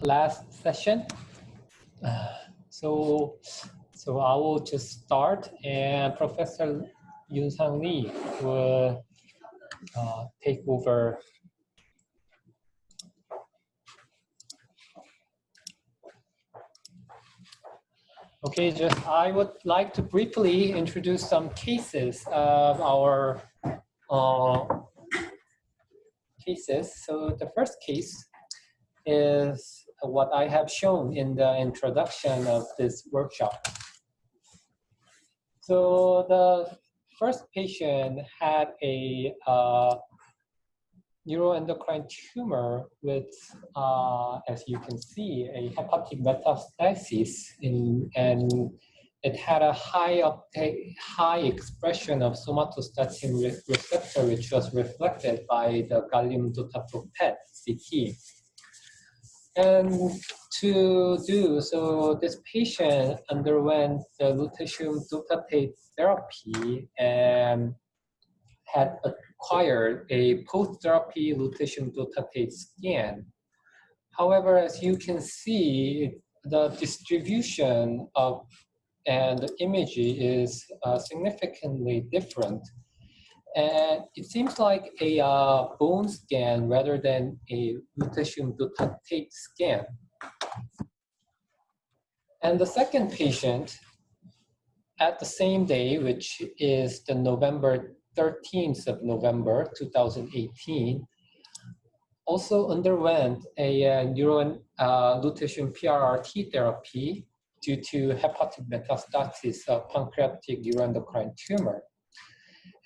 last session. So I will just start, and Professor Yun-Sang Lee will take over. Okay, I would like to briefly introduce some cases of our cases. So the first case is what I have shown in the introduction of this workshop. So the first patient had a neuroendocrine tumor with, as you can see, a hepatic metastasis and it had a high expression of somatostatin receptor, which was reflected by the gallium dotatate PET CT. And to do so, this patient underwent the lutetium dotatate therapy and had acquired a post-therapy lutetium dotatate scan. However, as you can see, the distribution of and the imagery is significantly different. And it seems like a bone scan rather than a lutetium dotatate scan. And the second patient, at the same day, which is the November 13th of November 2018, also underwent a lutetium PRRT therapy due to hepatic metastasis of pancreatic neuroendocrine tumor.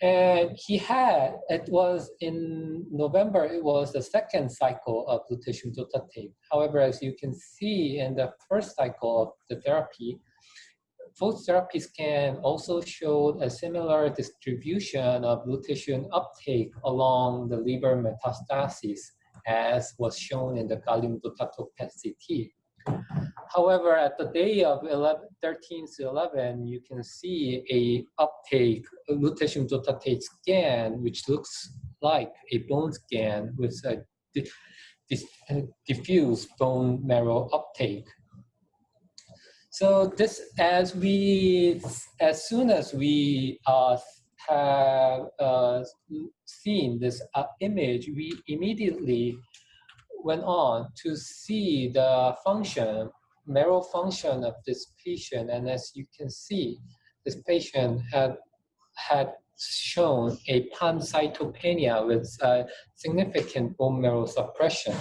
And it was in November, it was the second cycle of lutetium dotatate. However, as you can see in the first cycle of the therapy, post-therapy scan also showed a similar distribution of lutetium uptake along the liver metastasis, as was shown in the gallium dotatate PET CT. However, at the day of 13/11, you can see a uptake lutetium dotatate scan, which looks like a bone scan with a diffuse bone marrow uptake. So this, as soon as we have seen this image, we immediately went on to see the marrow function of this patient. And as you can see, this patient had shown a pancytopenia with significant bone marrow suppression.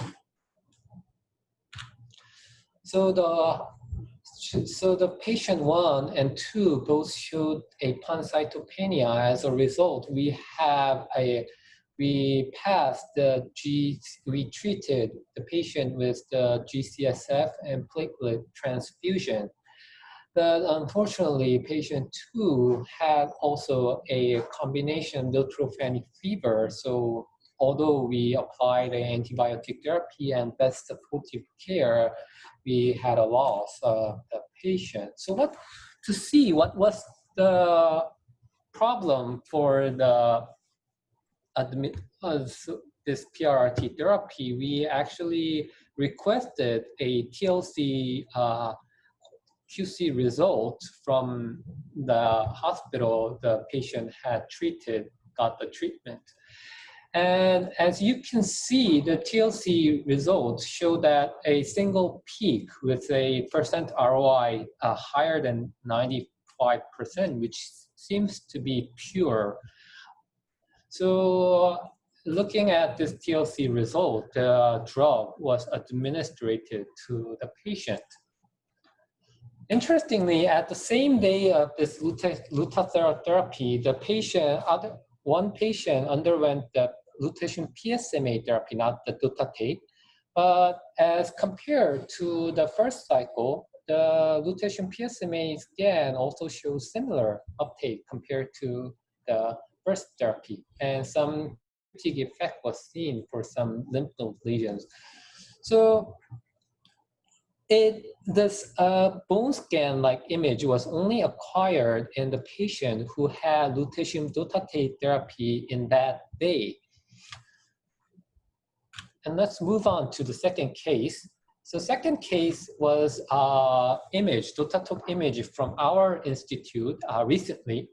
So the patient 1 and 2 both showed a pancytopenia. As a result, we treated the patient with the GCSF and platelet transfusion. But unfortunately, patient 2 had also a combination neutropenic fever. So although we applied an antibiotic therapy and best supportive care, we had a loss of the patient. So what was the problem for this PRRT therapy? We actually requested a TLC QC result from the hospital the patient had got the treatment. And as you can see, the TLC results show that a single peak with a percent ROI higher than 95%, which seems to be pure. So looking at this TLC result, the drug was administered to the patient. Interestingly, at the same day of this lutetium therapy, one patient underwent the lutetium PSMA therapy, not the dotatate. But as compared to the first cycle, the lutetium PSMA scan also shows similar uptake compared to the first therapy, and some therapeutic effect was seen for some lymph node lesions. So this bone scan-like image was only acquired in the patient who had lutetium dotatate therapy in that day. And let's move on to the second case. So second case was image, DOTATATE image from our institute recently.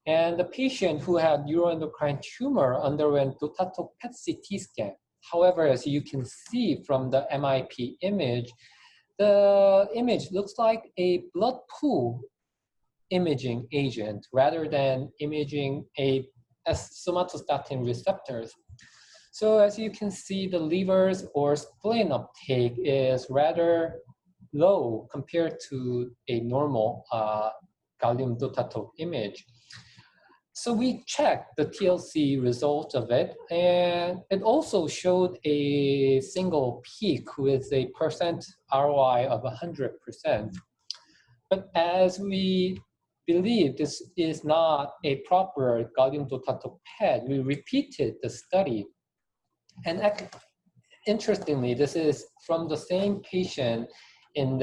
And the patient who had neuroendocrine tumor underwent DOTATATE PET CT scan. However, as you can see from the MIP image, the image looks like a blood pool imaging agent rather than imaging a somatostatin receptors. So as you can see, the livers or spleen uptake is rather low compared to a normal gallium DOTATATE image. So we checked the TLC result of it, and it also showed a single peak with a percent ROI of 100%. But as we believe this is not a proper gallium DOTATATE PET, we repeated the study. And interestingly, this is from the same patient. In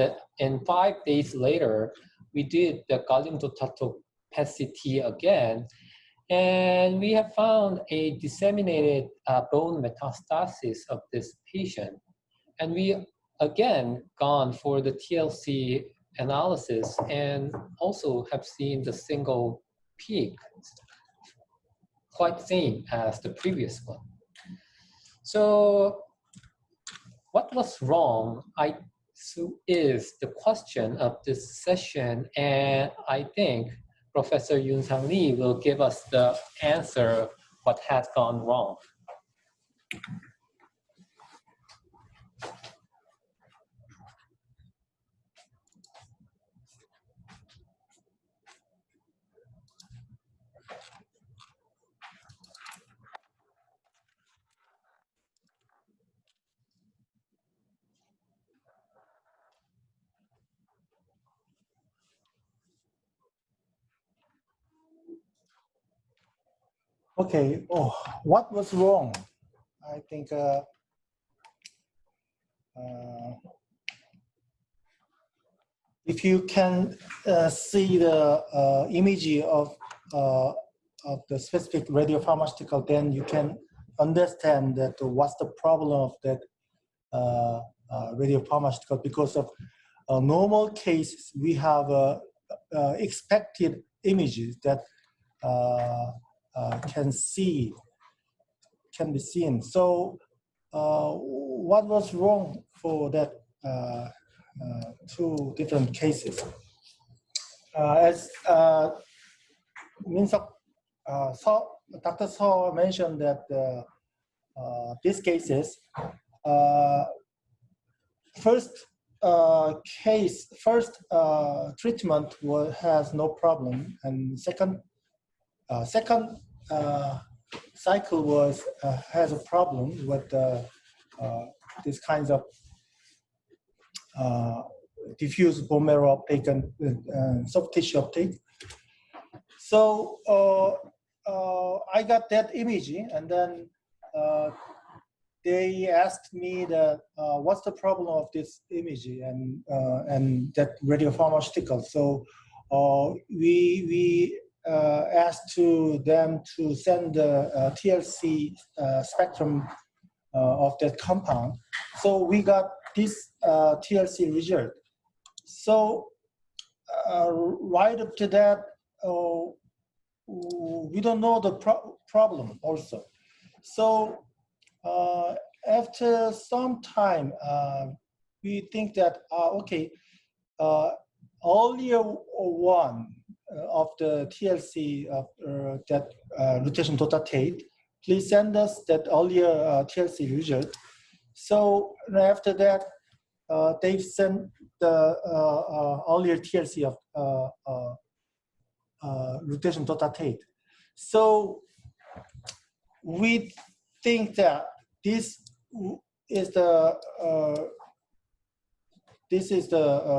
5 days later, we did the gallium DOTATATE PET CT again, and we have found a disseminated bone metastasis of this patient. And we again gone for the TLC analysis and also have seen the single peak, quite same as the previous one. So what was wrong is the question of this session, and I think Professor Yoon-sang Lee will give us the answer what has gone wrong. Okay, what was wrong? I think if you can see the image of the specific radiopharmaceutical, then you can understand that what's the problem of that radiopharmaceutical. Because of normal cases, we have expected images that can be seen. So what was wrong for that two different cases? As Dr. So mentioned that these cases, first treatment has no problem, and second cycle has a problem with these kinds of diffuse bone marrow uptake and soft tissue uptake. So I got that image, and then they asked me that what's the problem of this image and that radiopharmaceutical. So we asked them to send the TLC spectrum of that compound. So we got this TLC result. So right up to that, we don't know the problem also. So after some time, we think that, okay, earlier one of the TLC of that rotation DOTATATE, please send us that earlier TLC result. So after that, they've sent the earlier TLC of rotation DOTATATE. So we think that this is the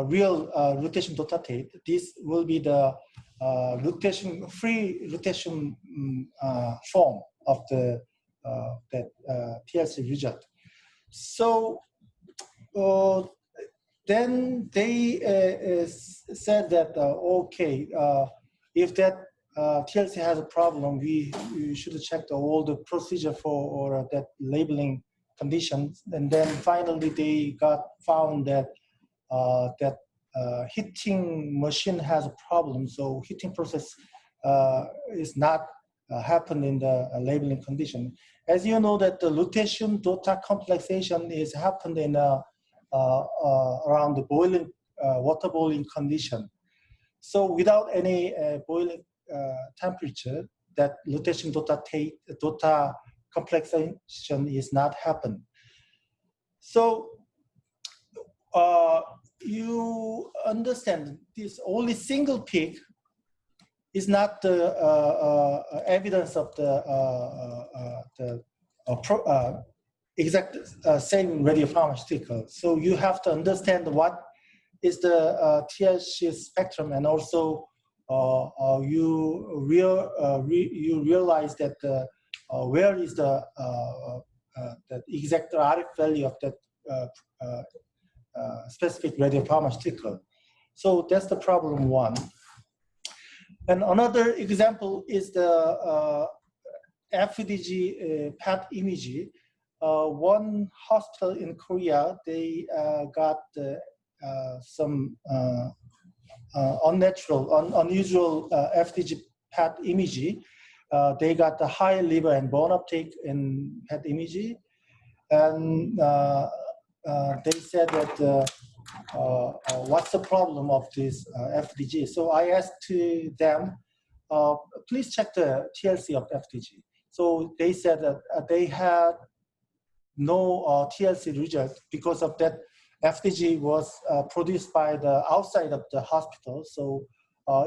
real rotation DOTATATE. This will be the free rotation form of the that TLC result. So then they said that okay, if that TLC has a problem, we should check all the procedure for that labeling conditions, and then finally they got found that heating machine has a problem, so heating process is not happen in the labeling condition. As you know, that the lutetium DOTA complexation is happened in around the boiling water boiling condition. So without any boiling temperature, that lutetium DOTA complexation is not happen. So you understand this only single peak is not the evidence of the exact same radiopharmaceutical. So you have to understand what is the TLC spectrum, and also you realize that where is the exact RF value of that specific radiopharmaceutical. So that's the problem one. And another example is the FDG PET image. One hospital in Korea, they got some unusual FDG PET image. They got the high liver and bone uptake in PET image, and they said that what's the problem of this FDG? So I asked to them, please check the TLC of FDG. So they said that they had no TLC result because of that. FDG was produced by the outside of the hospital. So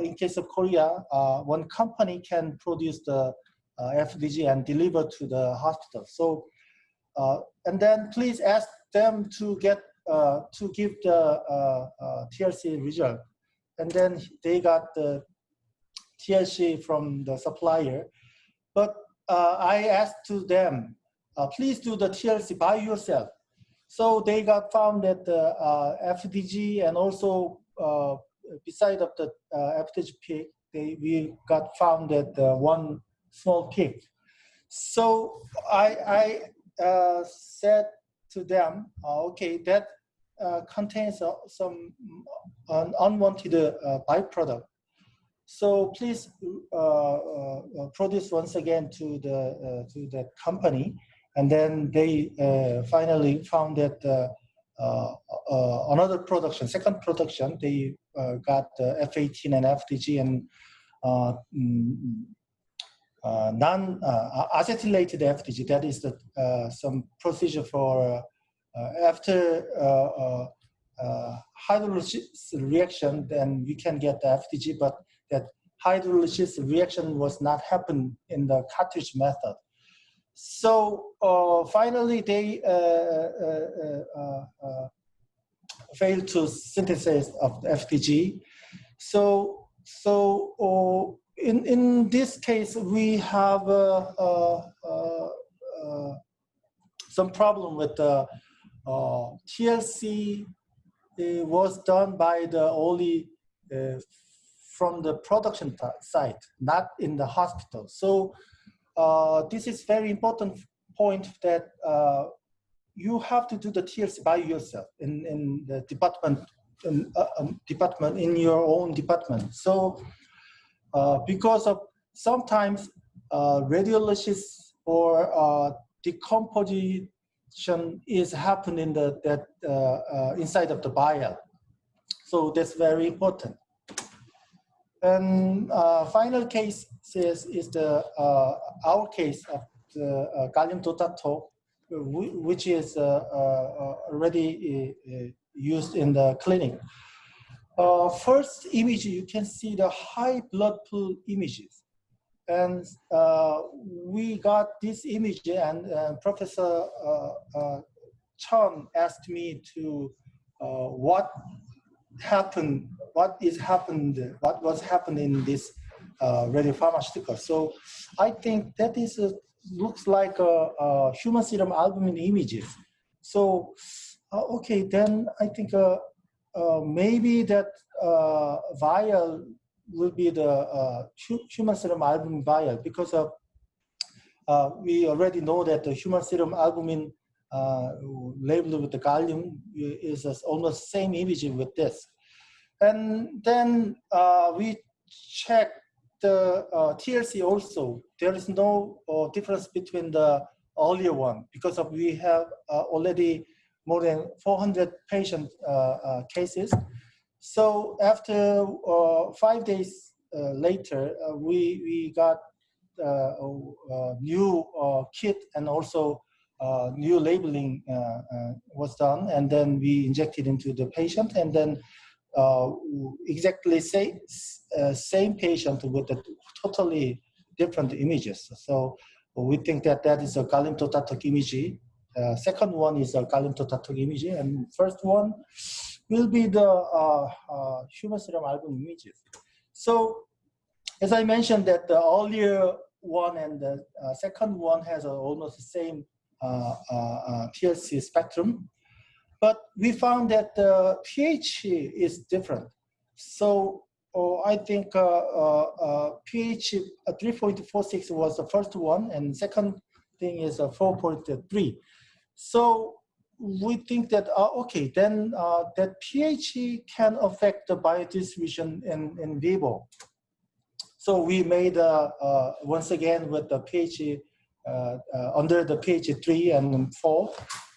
in case of Korea, one company can produce the FDG and deliver to the hospital. So and then please ask them to get to give the TLC result, and then they got the TLC from the supplier. But I asked to them, please do the TLC by yourself. So they got found that the FDG and also beside of the FDG peak, we got found that one small peak. So I said to them, okay, that contains some unwanted byproduct. So please produce once again to the company, and then they finally found that another production, second production, they got F18 and FDG and non-acetylated FDG. That is the some procedure for after hydrolysis reaction, then we can get the FDG, but that hydrolysis reaction was not happen in the cartridge method. So finally, they failed to synthesize of the FDG. So in this case, we have some problem with the TLC. Was done by the only from the production site, not in the hospital. So this is very important point that you have to do the TLC by yourself in the department, in your own department. So because of sometimes radiolysis or decomposition is happening that inside of the vial. So that's very important. And final case is the our case of the gallium DOTATATE, which is already used in the clinic. First image, you can see the high blood pool images. And we got this image, and Professor Chun asked me to what was happening in this radiopharmaceutical. So I think that is looks like a human serum albumin images. So okay, then I think maybe that vial will be the human serum albumin vial, because of we already know that the human serum albumin labeled with the gallium is almost same image with this. And then we check the TLC also. There is no difference between the earlier one because of we have already more than 400 patient cases. So after 5 days later, we got a new kit and also new labeling was done, and then we injected into the patient, and then exactly same patient with a totally different images. So we think that that is a gallium DOTATATE image. Second one is a gallium DOTATATE image, and first one will be the human serum albumin images. So as I mentioned that the earlier one and the second one has almost the same TLC spectrum, but we found that the pH is different. So I think pH 3.46 was the first one, and second thing is 4.3. So we think that, okay, then that pH can affect the biodistribution in vivo. So we made, once again, with the pH, under the pH 3 and 4.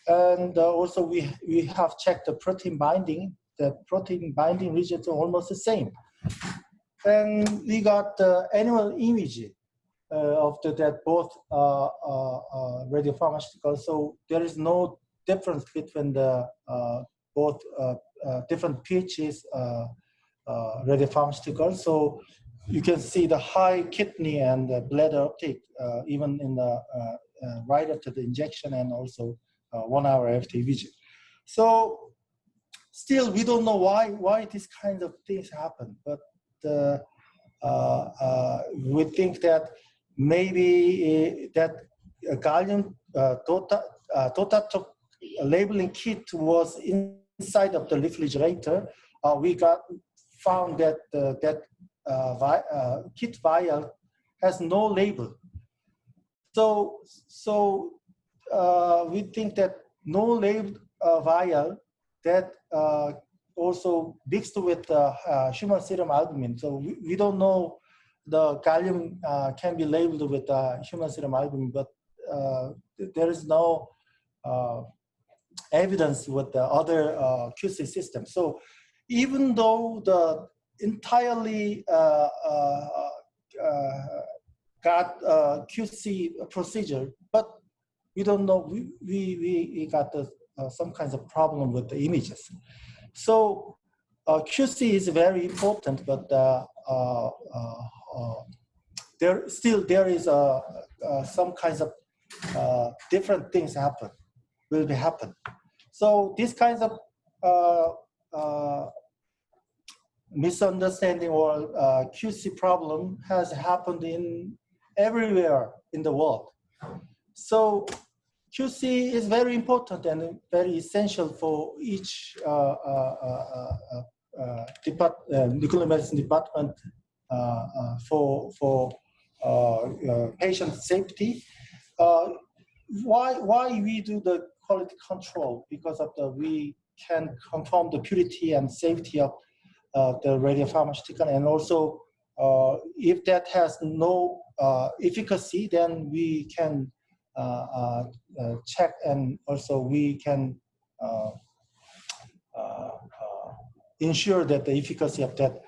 And also we have checked the protein binding. The protein binding regions are almost the same. And we got the animal image of that both radiopharmaceuticals. So there is no difference between the both different pHs radiopharmaceuticals. So you can see the high kidney and the bladder uptake even in the right after the injection and also 1 hour after visit. So still we don't know why these kinds of things happen, but we think that maybe that gallium DOTATATE labeling kit was inside of the refrigerator. We found that kit vial has no label. So we think that no labeled vial that also mixed with human serum albumin. So we don't know the gallium can be labeled with human serum albumin, but there is no evidence with the other QC system. So even though the entirely got QC procedure, but we don't know, we got some kinds of problem with the images. So QC is very important, but there is some kinds of different things will happen. So these kinds of misunderstanding or QC problem has happened in everywhere in the world. So QC is very important and very essential for each nuclear medicine department for patient safety. Why we do the quality control? Because of we can confirm the purity and safety of the radiopharmaceutical, and also if that has no efficacy, then we can check, and also we can ensure that the efficacy of that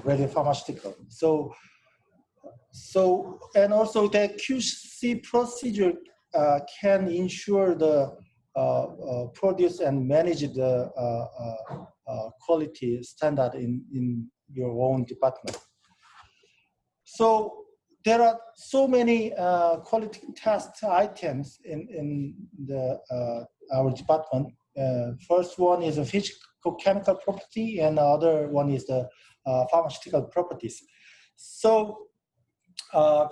radiopharmaceutical. So and also the QC procedure can ensure the produce and manage the quality standard in your own department. So there are so many quality test items in our department. First one is a physical chemical property, and the other one is the pharmaceutical properties. So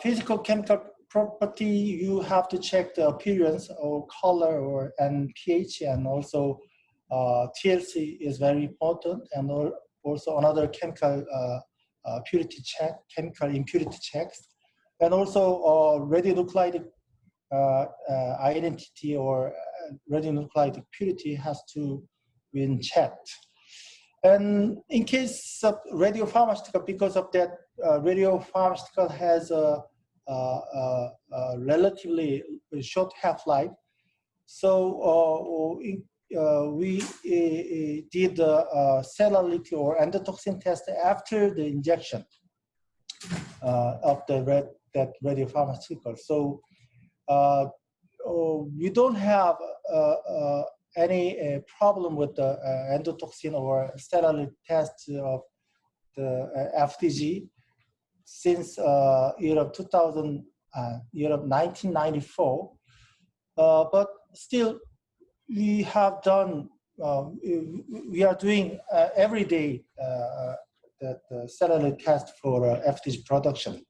physical chemical property, you have to check the appearance or color and pH, and also TLC is very important, and also another chemical purity check, chemical impurity checks, and also radionuclidic identity or radionuclidic purity has to be checked. And in case of radiopharmaceutical, because of that, radiopharmaceutical has a relatively short half-life. So we did Sterility or endotoxin test after the injection of that radiopharmaceutical. So we don't have any problem with the endotoxin or sterility test of the FDG since year of 1994. But still, we have done, we are doing every day the sterility test for FDG production.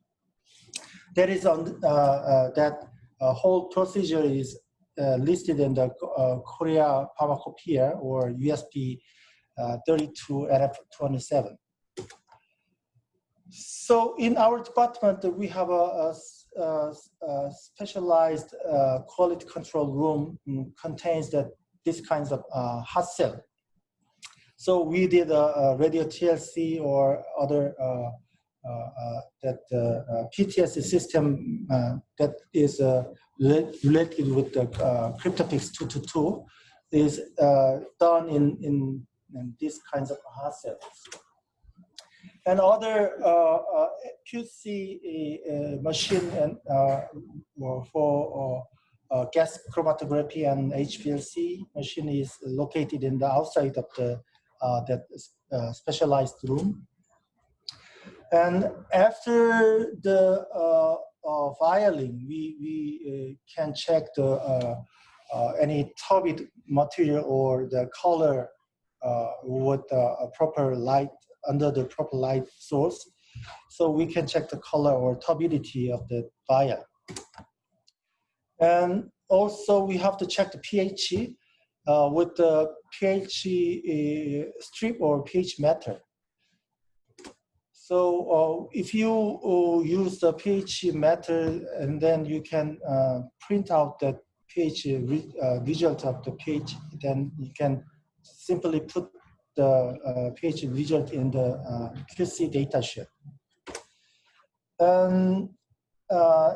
That is on that whole procedure is listed in the Korea Pharmacopoeia or USP 32 NF27. So in our department, we have a specialized quality control room contains these kinds of hot cell. So we did a radio TLC or other PTSD system that is related with the Kryptofix 222 is done in these kinds of hot cells. And other QC machine and for gas chromatography and HPLC machine is located in the outside of the that specialized room. And after the vialing, we can check the any turbid material or the color with a proper light under the proper light source. So we can check the color or turbidity of the vial. And also we have to check the pH with the pH strip or pH meter. So if you use the pH meter and then you can print out the pH result of the pH, then you can simply put the pH result in the QC datasheet. And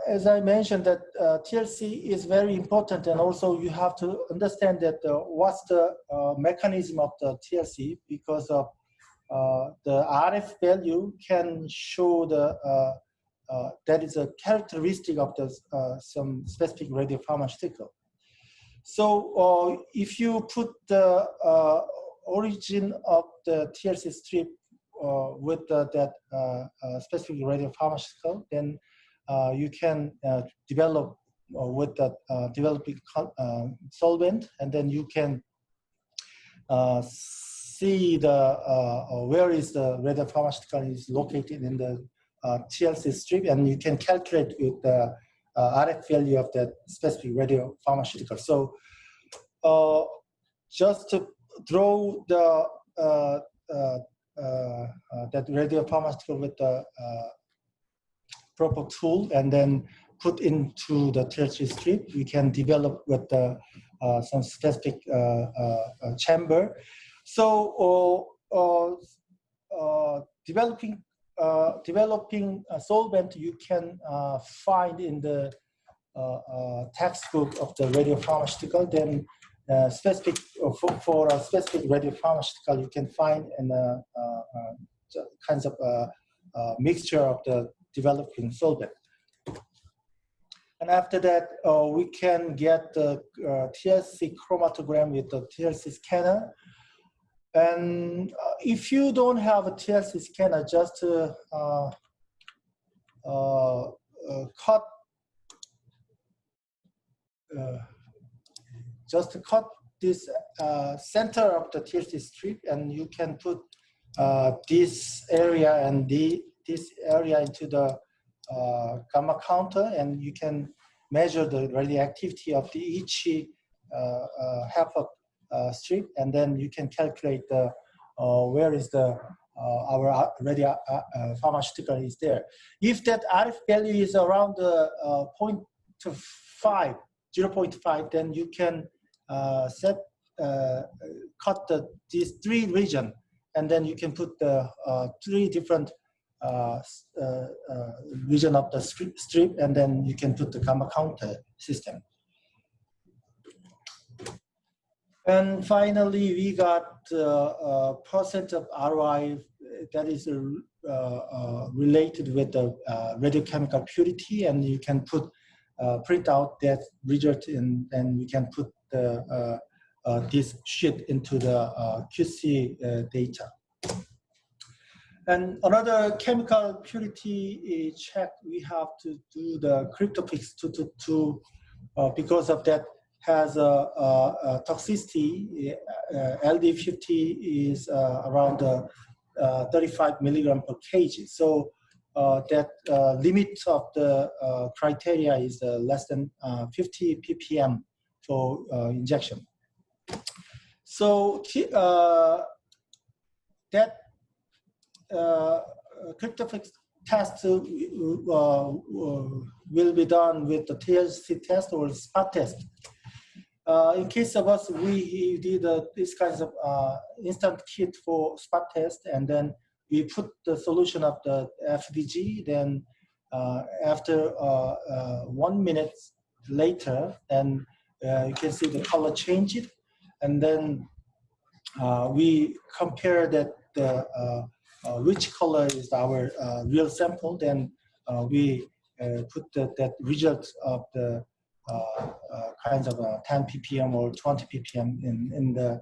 as I mentioned, that TLC is very important, and also you have to understand that what's the mechanism of the TLC, because of the RF value can show the that is a characteristic of the some specific radiopharmaceutical. So if you put the origin of the TLC strip with that specific radiopharmaceutical, then you can develop with that developing solvent, and then you can see the where is the radiopharmaceutical is located in the TLC strip, and you can calculate with the RF value of that specific radiopharmaceutical. So just to draw the that radiopharmaceutical with the proper tool and then put into the TLC strip, we can develop with the, some specific chamber. So developing a solvent you can find in the textbook of the radiopharmaceutical. Then specific for a specific radiopharmaceutical you can find in kinds of mixture of the developing solvent. And after that, we can get the TLC chromatogram with the TLC scanner. And if you don't have a TLC scanner, just cut this center of the TLC strip, and you can put this area and this area into the gamma counter, and you can measure the radioactivity of each half of strip, and then you can calculate the where is the our pharmaceutical is there. If that RF value is around the 0.5, then you can cut these three regions, and then you can put the three different region of the strip, and then you can put the gamma counter system. And finally, we got percent of ROI that is related with the radiochemical purity, and you can put print out that result, and then we can put the this sheet into the QC data. And another chemical purity check, we have to do the Kryptofix 222 because of that has a toxicity. LD50 is around 35 milligram per kg. So that limit of the criteria is less than 50 ppm for injection. So that Kryptofix test will be done with the TLC test or spot test. In case of us, we did this kinds of instant kit for spot test, and then we put the solution of the FDG. Then after 1 minute later, then you can see the color change it, and then we compare that which color is our real sample. Then we put that result of the kinds of 10 ppm or 20 ppm in the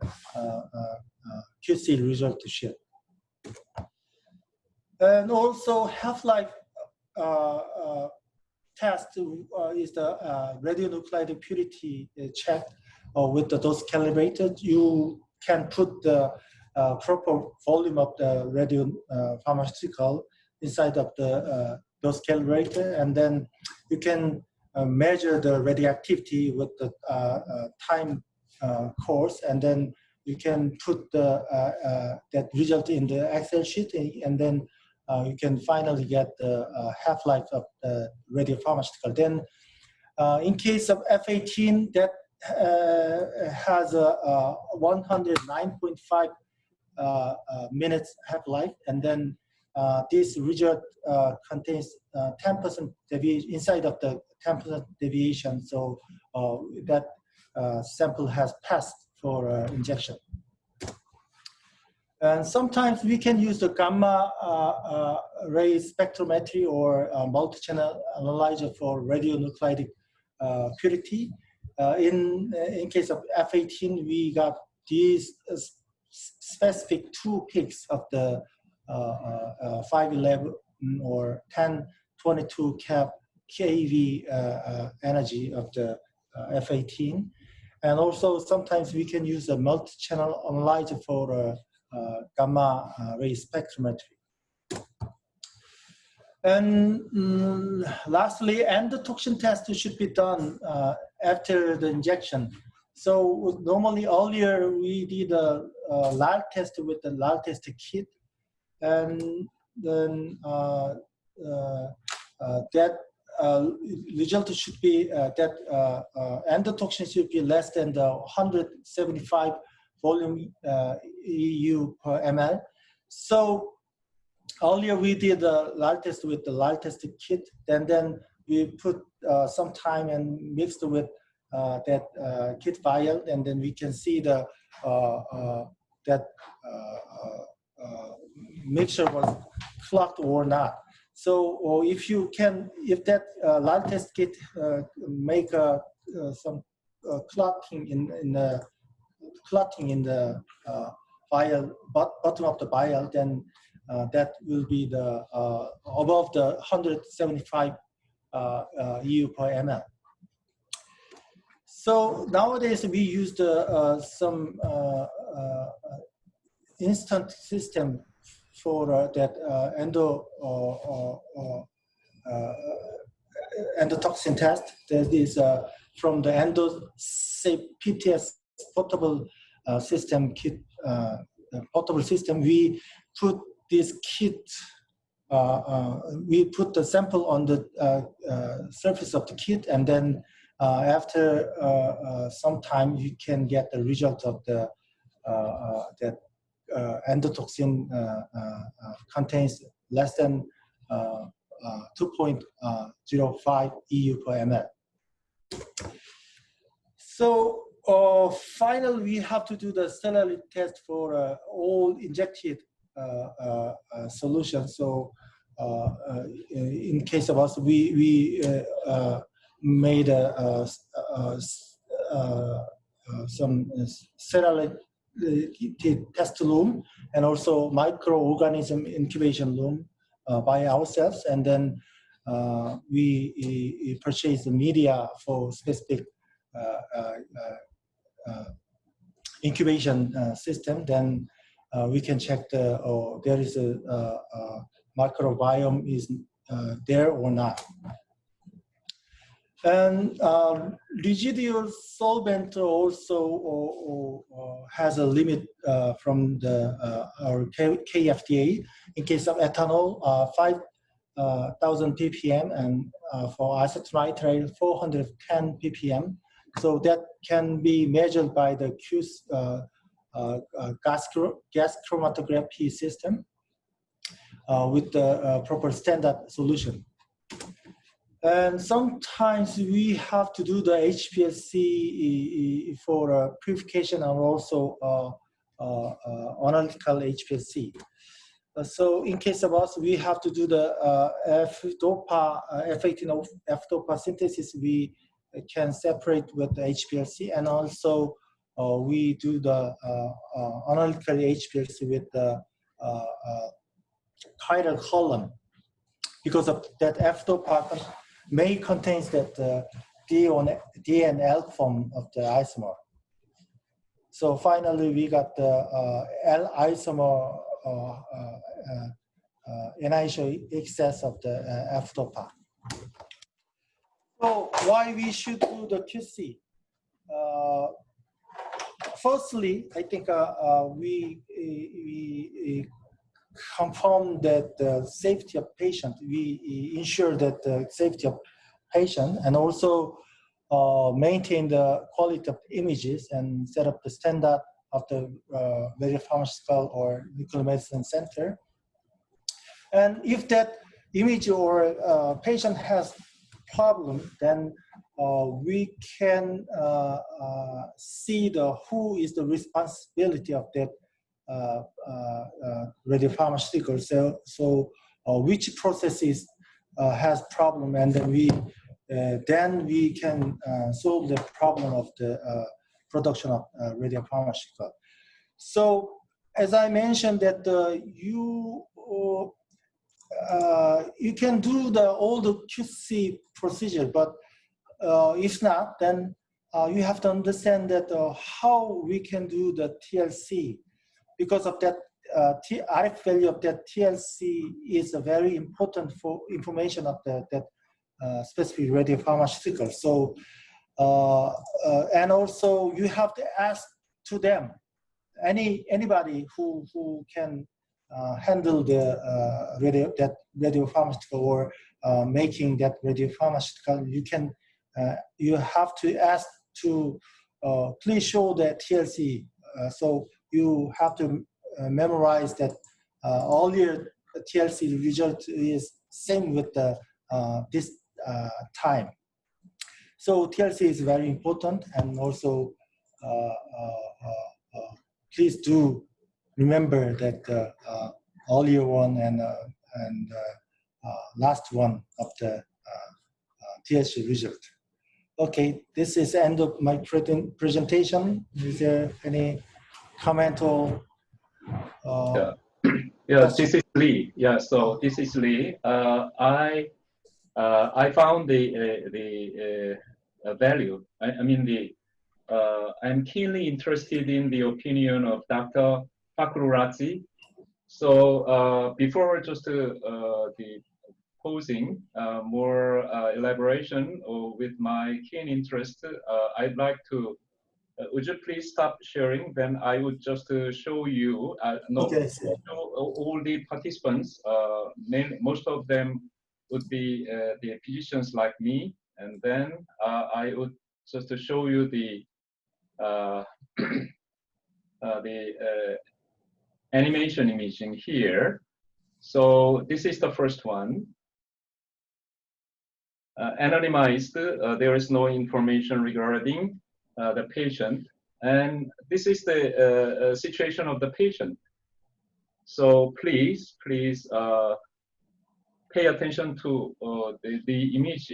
QC result sheet. And also half-life test is the radionuclidic purity check with the dose calibrated. You can put the proper volume of the radio pharmaceutical inside of the dose calibrator, and then you can measure the radioactivity with the time course, and then you can put the that result in the Excel sheet, and then you can finally get the half-life of the radiopharmaceutical. Then in case of F18, that has a 109.5 minutes half-life, and then this result contains 10% deviation inside of the 10% deviation, so that sample has passed for injection. And sometimes we can use the gamma ray spectrometry or multi-channel analyzer for radionuclidic purity. In case of F18, we got these specific 2 peaks of the 511 or 1022 keV energy of the F18. And also sometimes we can use a multi-channel analyzer for gamma ray spectrometry. And lastly, endotoxin test should be done after the injection. So normally earlier we did a lal test with the lal test kit, and then that result should be that endotoxin should be less than the 175 volume EU per ml. So earlier we did the lal test with the lal test kit, and then we put some time and mixed with that kit vial, and then we can see the that mixture was clogged or not. So if that lal test kit make some clotting in the vial, bottom of the vial, then that will be the above the 175 EU per ml. So nowadays we use some instant system for that endotoxin test. That is from the EndoSafe PTS portable system kit. Portable system. We put this kit. We put the sample on the surface of the kit, and then after some time, you can get the result of the that endotoxin contains less than 2.05 EU per ml. So finally, we have to do the sterility test for all injected solution. So in case of us, we made some sterility test room and also microorganism incubation room by ourselves, and then we purchased the media for specific incubation system. Then we can check there is a microbiome is there or not. And residual solvent also has a limit from our KFDA. In case of ethanol, 5,000 ppm, and for acetonitrile, 410 ppm. So that can be measured by the gas chromatography system with the proper standard solution. And sometimes we have to do the HPLC for purification and also analytical HPLC. So in case of us, we have to do the F18 synthesis. We can separate with the HPLC, and also we do the analytical HPLC with the chiral column, because of that F-dopa may contains that D and L form of the isomer. So finally, we got the L isomer initial excess of the F-dopa. So why we should do the QC? Firstly, I think we confirm that the safety of patient, we ensure that the safety of patient, and also maintain the quality of images and set up the standard of the radiopharmaceutical or nuclear medicine center. And if that image or patient has problem, then we can see who is the responsibility of that radiopharmaceutical. So which processes has problem, and then we can solve the problem of the production of radiopharmaceutical. So as I mentioned, that you can do all the QC procedure, but if not, then you have to understand that how we can do the TLC, because of that RF value of that TLC is very important for information of that specific radiopharmaceutical. So and also you have to ask to them, anybody who can handle the radiopharmaceutical or making that radiopharmaceutical, you have to ask to please show that TLC. So you have to memorize that all your TLC result is same with this time. So TLC is very important, and also please do remember that earlier one and last one of the TLC result. Okay, this is the end of my presentation. Is there any comment or? Yeah, this is Lee. Yeah, so this is Lee. I found the value. I'm keenly interested in the opinion of Dr. Fakrurazi. So before just the posing more elaboration with my keen interest, I'd like to. Would you please stop sharing? Then I would just show you. Show all the participants. Most of them would be the physicians like me, and then I would just to show you the animation imaging here. So this is the first one. Anonymized, there is no information regarding the patient. And this is the situation of the patient. So please pay attention to the image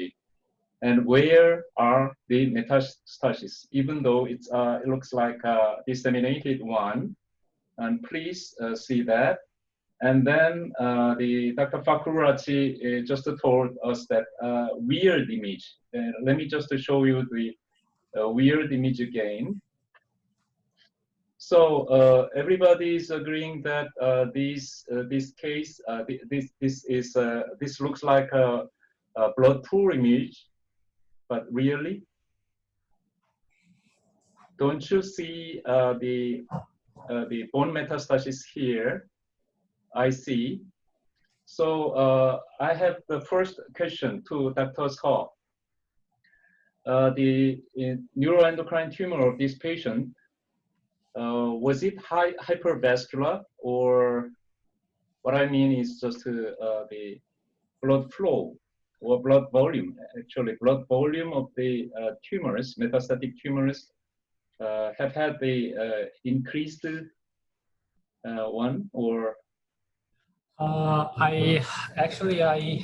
and where are the metastases, even though it looks like a disseminated one. And please see that. And then Dr. Fakurati just told us that weird image. Let me just show you the weird image again. So everybody is agreeing that this case, this looks like a blood pool image, but really, don't you see the bone metastasis here? I see. So I have the first question to Dr. Scott. The neuroendocrine tumor of this patient, was it hypervascular, or what I mean is just the blood flow or blood volume? Actually, blood volume of the tumors, metastatic tumors, have had the increased one, or? I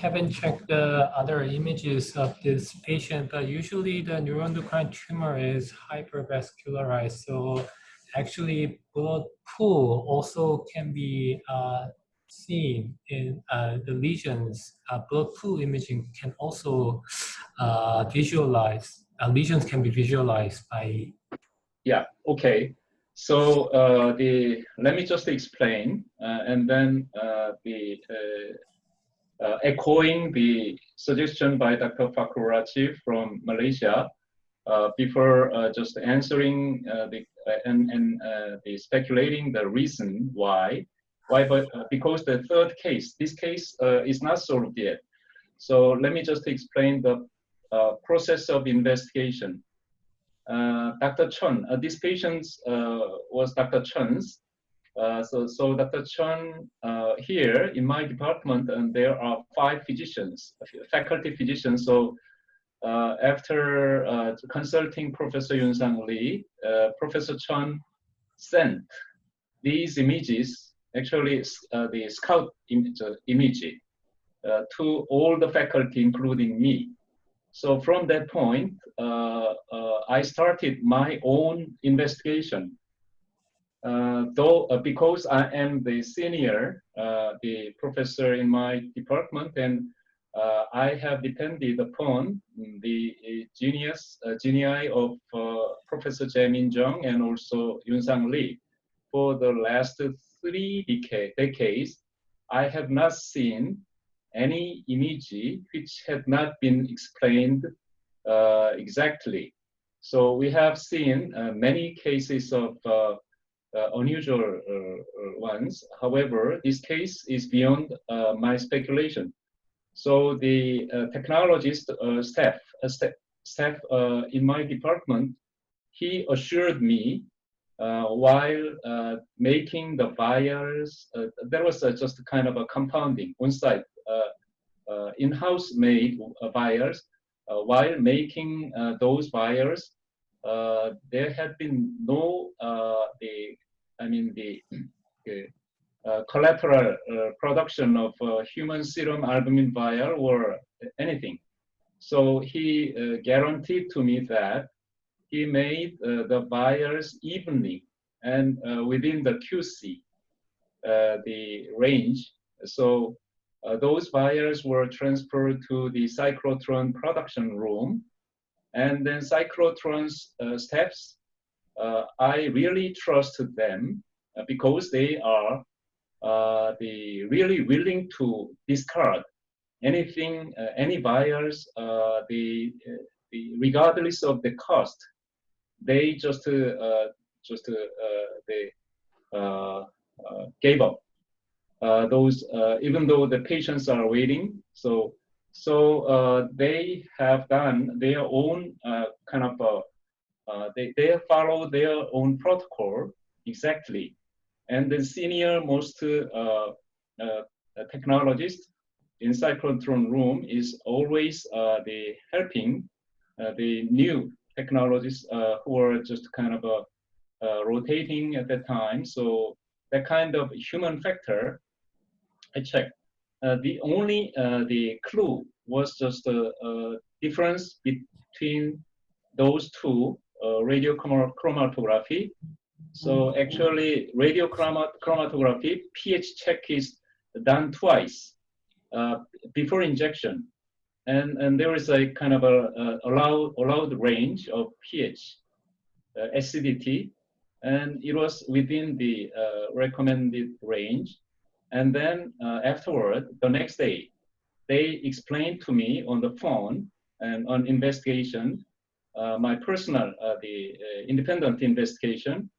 haven't checked the other images of this patient, but usually the neuroendocrine tumor is hypervascularized. So actually blood pool also can be seen in the lesions. Blood pool imaging can also visualize, lesions can be visualized by. Yeah, okay. So let me just explain, and then echoing the suggestion by Dr. Fakurati from Malaysia, before just answering the speculating the reason why, but because the third case, this case is not solved yet. So let me just explain the process of investigation. Dr. Chun, this patient was Dr. Chun's. So Dr. Chun, here in my department, and there are 5 physicians, faculty physicians. So after consulting Professor Yun Sang Lee, Professor Chun sent these images, actually the scout image, to all the faculty, including me. So from that point, I started my own investigation. Because I am the senior, the professor in my department, and I have depended upon the genii of Professor Jae Min Jung and also Yun Sang Lee. For the last 3 decades, I have not seen any image which had not been explained exactly. So we have seen many cases of unusual ones. However, this case is beyond my speculation. So the technologist staff in my department, he assured me while making the vials, there was just a kind of a compounding on-site in-house made vials. While making those vials, there had been no collateral production of human serum albumin vial or anything. So he guaranteed to me that he made the vials evenly and within the QC, the range. So those vials were transferred to the cyclotron production room. And then cyclotron's steps, I really trust them because they are really willing to discard anything, any vials, regardless of the cost. They just gave up those, even though the patients are waiting. So So they have done their own kind of, they follow their own protocol exactly. And the senior most technologist in cyclotron room is always the helping the new technologists who are just kind of rotating at that time. So that kind of human factor, I checked. The only the clue was just a difference between those two, radio chromatography. So actually, radio chromatography pH check is done twice before injection, and there is a kind of a allowed range of pH acidity, and it was within the recommended range. And then afterward, the next day, they explained to me on the phone and on investigation, my personal, the independent investigation,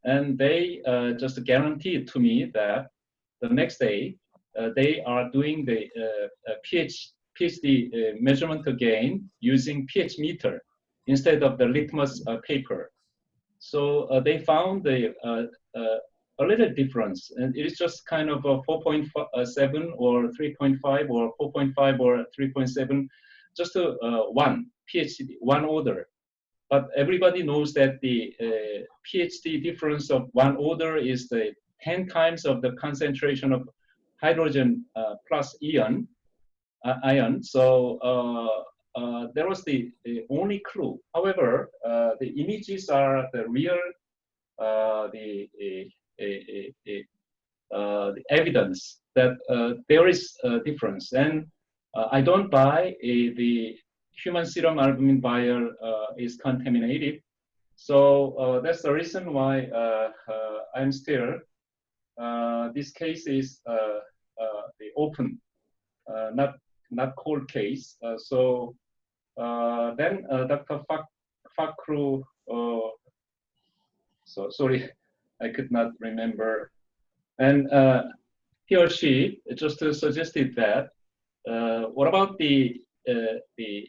and they just guaranteed to me that the next day they are doing the pH measurement again using pH meter instead of the litmus paper. So they found a little difference, and it is just kind of a 4.7 or 3.5 or 4.5 or 3.7, just one pH, one order. But everybody knows that the pH difference of one order is the 10 times of the concentration of hydrogen plus ion. So that was the only clue. However, the images are the real, the evidence that there is a difference. And I don't buy the human serum albumin vial is contaminated. So that's the reason why I'm still, this case is the open, not cold case. So then Dr. Fakru, so sorry, I could not remember. And he or she just suggested that, what about the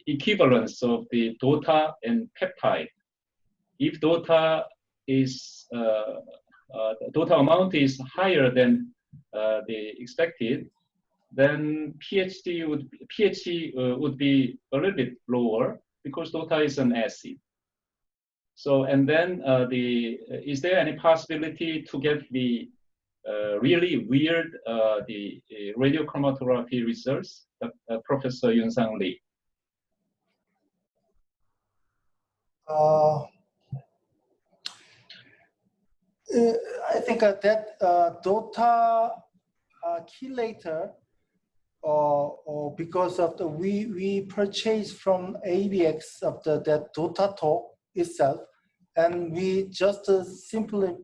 equivalence of the DOTA and peptide? If DOTA is, DOTA amount is higher than the expected, then pH would be a little bit lower because DOTA is an acid. So, and then is there any possibility to get the really weird the radiochromatography results, Professor Yunsang Lee? I think that DOTA chelator, or because of the we purchased from ABX of that DOTATATE itself, and we just simply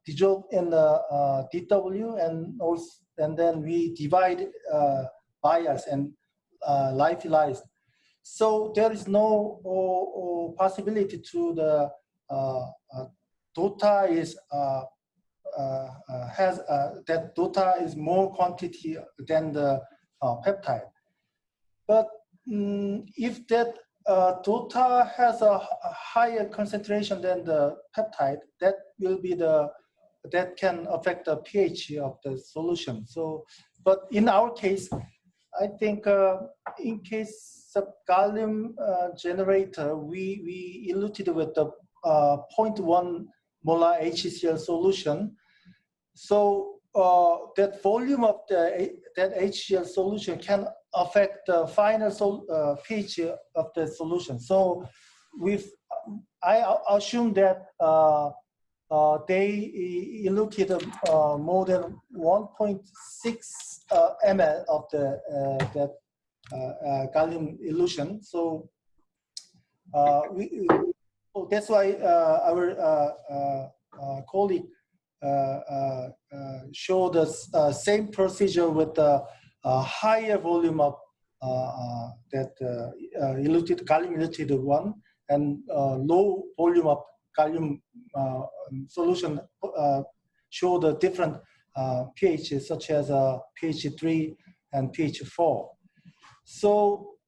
dissolve in the DW, and then we divide bias and lyophilized. So there is no possibility to the DOTA is that DOTA is more quantity than the peptide. But if that DOTA has a higher concentration than the peptide, that will be that can affect the pH of the solution. So, but in our case, I think in case of gallium generator, we eluted with the 0.1 molar HCl solution. So that volume of that HCl solution can affect the final pH of the solution. So I assume that they eluted more than 1.6 ml of that gallium elution. So that's why our colleague showed us same procedure with the higher volume of that gallium eluted one, and low volume of gallium solution show the different pH, such as pH 3 and pH 4. So,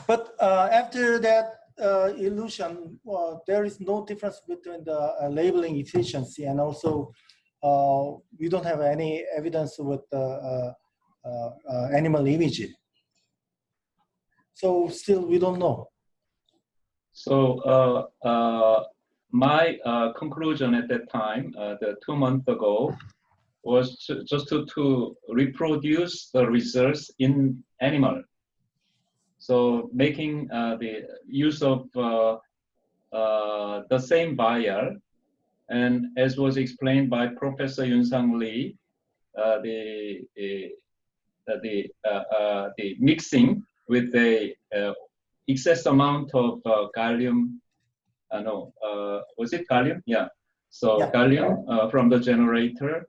but after that illusion, there is no difference between the labeling efficiency, and also we don't have any evidence with the animal imaging. So still we don't know. So my conclusion at that time, the 2 months ago, was just to reproduce the results in animal. So making the use of the same vial, and as was explained by Professor Yunsang Lee, the mixing with the excess amount of gallium. Was it gallium? Yeah. So yeah. Gallium from the generator,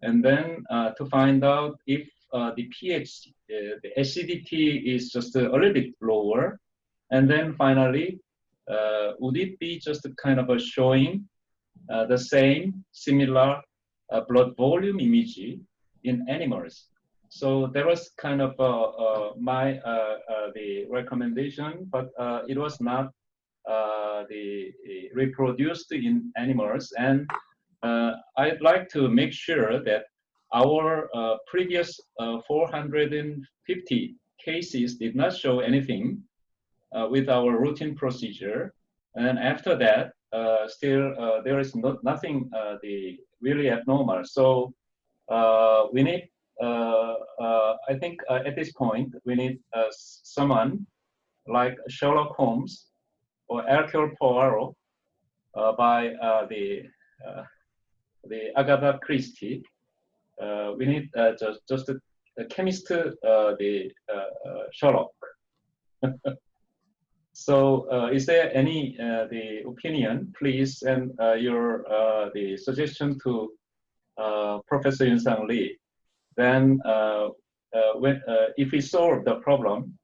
and then to find out if the pH, the acidity is just a little bit lower, and then finally, would it be just a kind of a showing the same similar blood volume image in animals? So there was kind of my the recommendation, but it was not the reproduced in animals, and I'd like to make sure that our previous 450 cases did not show anything with our routine procedure, and after that, still there is nothing the really abnormal. So we need, I think at this point, we need someone like Sherlock Holmes or Hercule Poirot by the Agatha Christie. We need just a chemist, the Sherlock. So, is there any the opinion, please, and your the suggestion to Professor Yunsang Lee? Then, when if we solve the problem,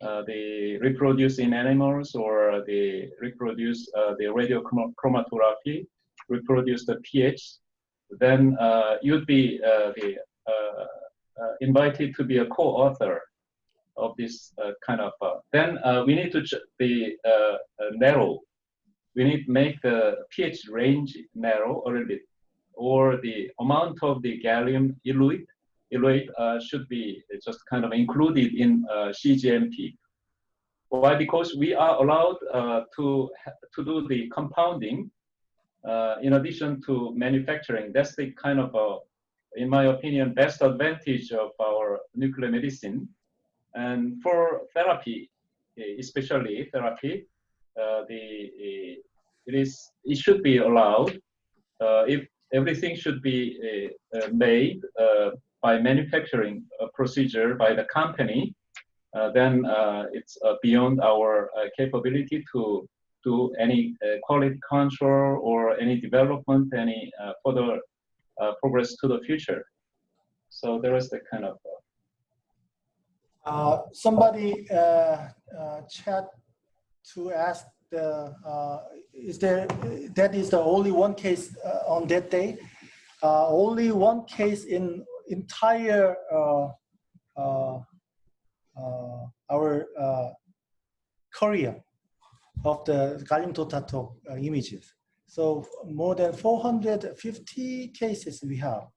the reproduce in animals or the reproduce the radiochromatography, reproduce the pH, then you'd be invited to be a co-author of this kind of. Then we need to be narrow. We need to make the pH range narrow a little bit, or the amount of the gallium eluate should be just kind of included in cGMP. Why? Because we are allowed to do the compounding in addition to manufacturing. That's the kind of, in my opinion, best advantage of our nuclear medicine. And for therapy, especially therapy, it should be allowed if everything should be made by manufacturing procedure by the company, then it's beyond our capability to do any quality control or any development, any further progress to the future. So there is the kind of. Somebody chat to ask that is the only one case on that day. Only one case in entire our Korea of the gallium DOTATATE images. So more than 450 cases we have.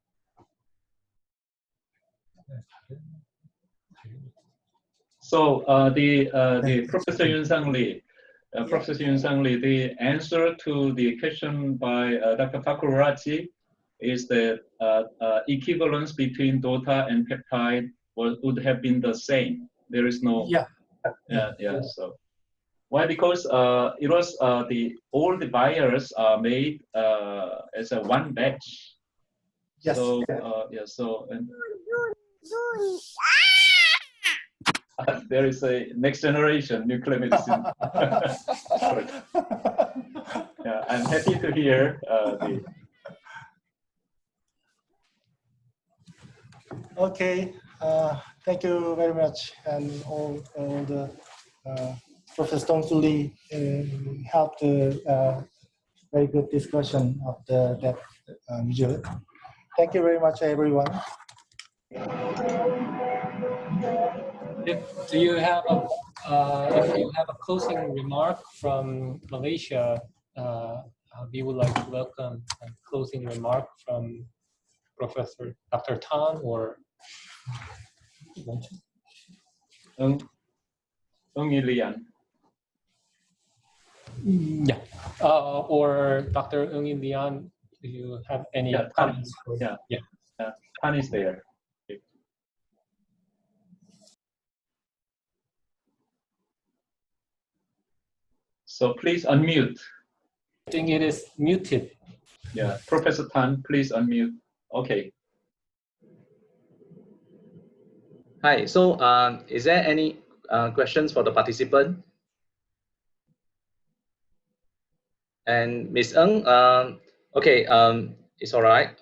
So the Professor Yunsang Lee, Professor Yunsang Lee, the answer to the question by Dr. Fakururachi is that equivalence between DOTA and peptide would have been the same. There is no. Yeah. So why? Because it was all the vials are made as a one batch. Yes. So So and. There is a next generation nuclear medicine. Yeah, I'm happy to hear the. Okay, thank you very much, and all the Professor Dong Lee helped very good discussion of that visual. Thank you very much, everyone. If you have a closing remark from Malaysia, we would like to welcome a closing remark from Professor Dr. Tan or Lian. Yeah, or Dr. Lian. Do you have any comments? Han is there. So please unmute. I think it is muted. Yeah, Professor Tan, please unmute. Okay. Hi, so is there any questions for the participant? And Ms. Ng, okay, it's all right.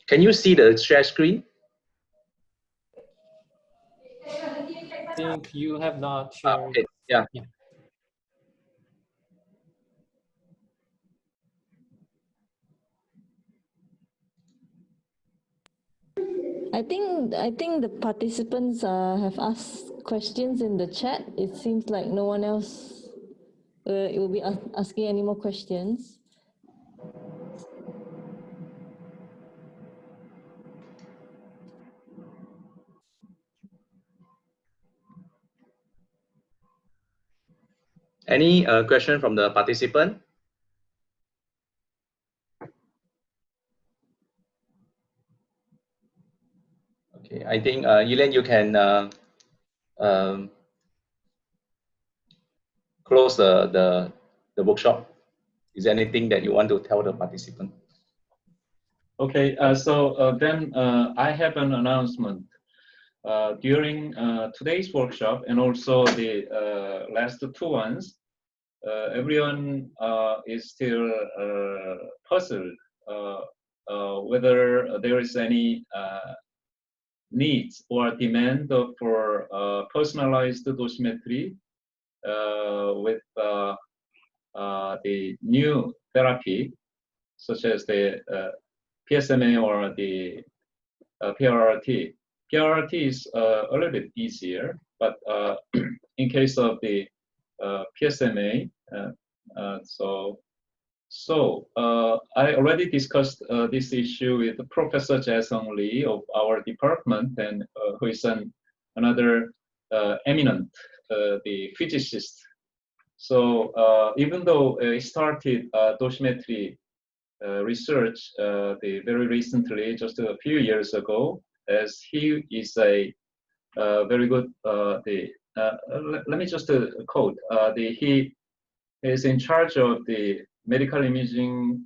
Can you see the share screen? I think you have not shared. Okay, yeah. I think the participants have asked questions in the chat. It seems like no one else will be asking any more questions. Any question from the participant? Okay, I think Yulian, you can close the workshop. Is there anything that you want to tell the participant? Okay, then I have an announcement. During today's workshop and also the last two ones, everyone is still puzzled whether there is any needs or demand for personalized dosimetry with the new therapy, such as the PSMA or the PRRT. PRRT is a little bit easier, but in case of the PSMA, I already discussed this issue with Professor Jae-sung Lee of our department, and who is another eminent the physicist. So even though he started dosimetry research very recently, just a few years ago, as he is a very good let me just quote he is in charge of the medical imaging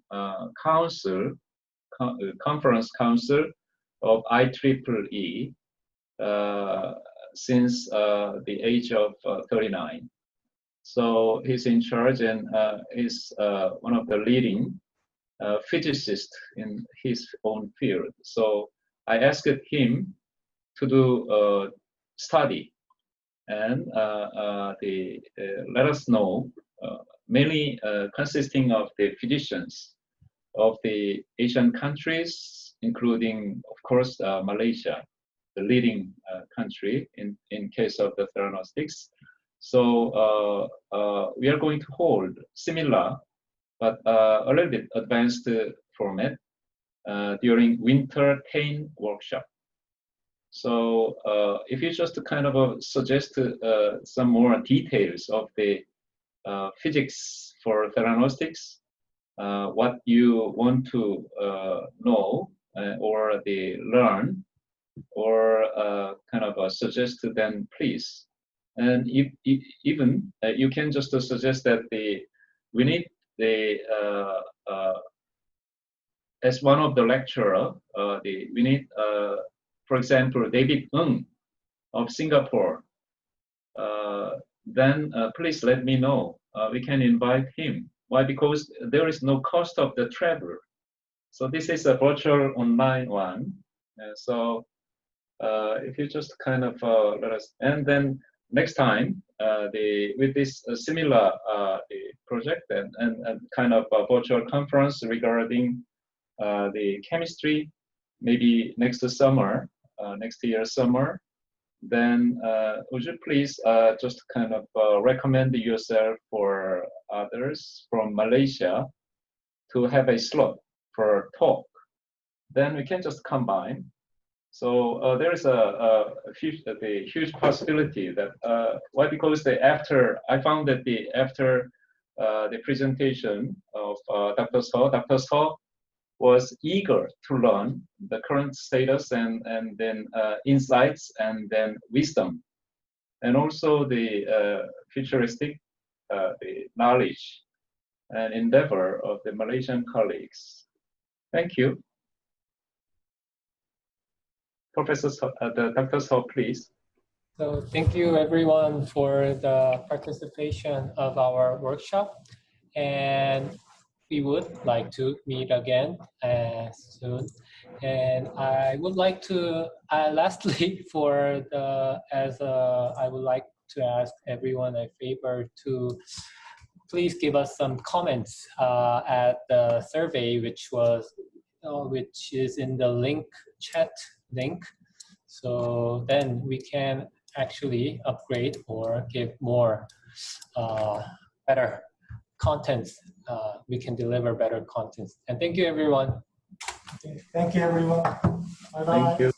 conference council of IEEE since the age of 39. So he's in charge and is one of the leading physicists in his own field. So I asked him to do a study and let us know, mainly consisting of the physicians of the Asian countries, including, of course, Malaysia, the leading country in case of the theranostics. So we are going to hold similar, but a little bit advanced format during winter TEIN workshop. So if you just kind of suggest some more details of the physics for theranostics, what you want to know or learn, or kind of suggest, then please. And even you can just suggest that we need as one of the lecturer, we need, for example, David Ng of Singapore. Then please let me know. We can invite him. Why? Because there is no cost of the travel. So this is a virtual online one. So if you just kind of let us, and then next time with this similar project and kind of a virtual conference regarding the chemistry, maybe next summer, next year summer, then would you please just kind of recommend yourself for others from Malaysia to have a slot for talk? Then we can just combine. So there is a huge possibility that why, because I found that after the presentation of Dr. So was eager to learn the current status and then insights and then wisdom, and also the futuristic the knowledge and endeavor of the Malaysian colleagues. Thank you. Professor Dr. So, please. So thank you everyone for the participation of our workshop, and we would like to meet again soon. And I would like to, lastly, I would like to ask everyone a favor to please give us some comments at the survey, which is in the chat link. So then we can actually upgrade or give more better contents. We can deliver better contents. And thank you, everyone. Okay. Thank you, everyone. Bye-bye. Thank you.